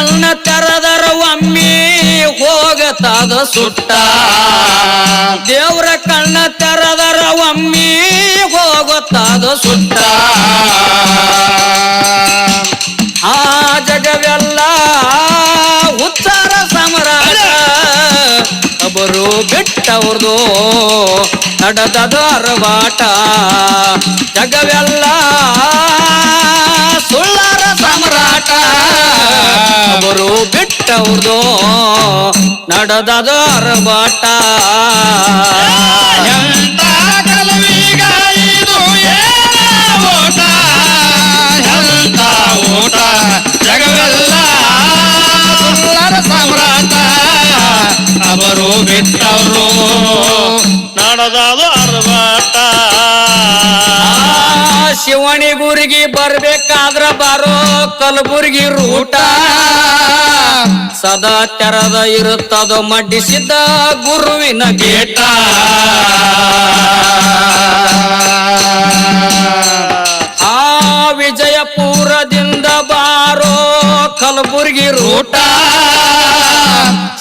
ಕಣ್ಣ ತೆರದರ ಒಮ್ಮೆ ಹೋಗತಾದ ಸುಟ್ಟ ದೇವ್ರ ಕಣ್ಣ ತೆರದರ ಒಮ್ಮೆ ಹೋಗತಾದ ಸುಟ್ಟ ಆ ಜಗವೆಲ್ಲ ಉತ್ತರ ಸಮರಾಟ ಒಬ್ಬರು ಬಿಟ್ಟವ್ರದು ನಡೆದದ ಅರವಾಟ ಜಗವೆಲ್ಲ ಸುಳ್ಳರ ಸಮರಾಟ ಒಬ್ಬರು ಬಿಟ್ಟವ್ರದು ನಡೆದದ ಅರವಾಟ ಎಂತ ಕಲವಿಗ ಇದು ಏನ ಓಟ ಎಂತ ಓಟ ಜಗವೆಲ್ಲ ಸುಳ್ಳರ ಸಾಮ್ರಾಟ ಅವರು ಬಿಟ್ಟವರು ನಡೆದದು ಅರವಾಟ ಶಿವಣಿಗುರಿಗೆ ಬರ್ಬೇಕಾದ್ರ ಬಾರೋ ಕಲಬುರ್ಗಿ ರೂಟ ಸದಾ ತೆರದ ಇರುತ್ತದೋ ಮಡ್ಡಿಸಿದ್ದ ಗುರುವಿನ ಗೇಟ ಆ ವಿಜಯಪುರದಿಂದ ಬಾರೋ ಕಲಬುರ್ಗಿ ರೂಟ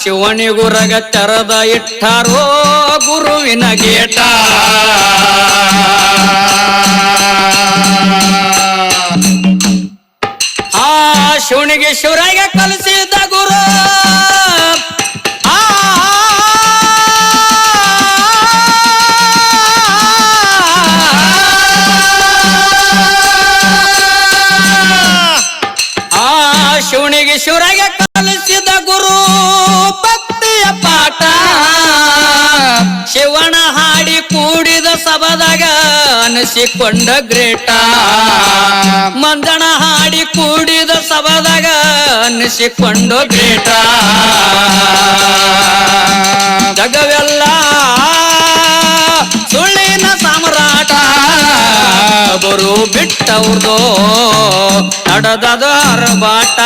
ಶಿವಣಿಗುರಗ ತೆರದ ಇಟ್ಟಾರೋ ಗುರುವಿನ ಗೇಟ ಆ ಶಿವನಿಗೆ ಶಿವರಾಗ ಕಲಿಸಿದ ಗುರು ಶಿವನಿಗೆ ಶಿವರಾಗ ಕಲಿಸಿದ ಗುರು ಭಕ್ತಿಯ ಪಾಠ ಶಿವನ ಹಾಡಿ ಕೂಡಿದ ಸಭದಾಗ ಅನಿಸಿಕೊಂಡ ಗ್ರೇಟ ಮಂದಣ ಹಾಡಿ ಕೂಡಿದ ಸಭದಾಗ ಅನಿಸಿಕೊಂಡ ಗ್ರೇಟ ಜಗವೆಲ್ಲ ಸುಳ್ಳಿನ ಸಾಮ್ರಾಟ ಬರು ಬಿಟ್ಟವ್ರದು ನಡೆದದ ಅರಬಾಟ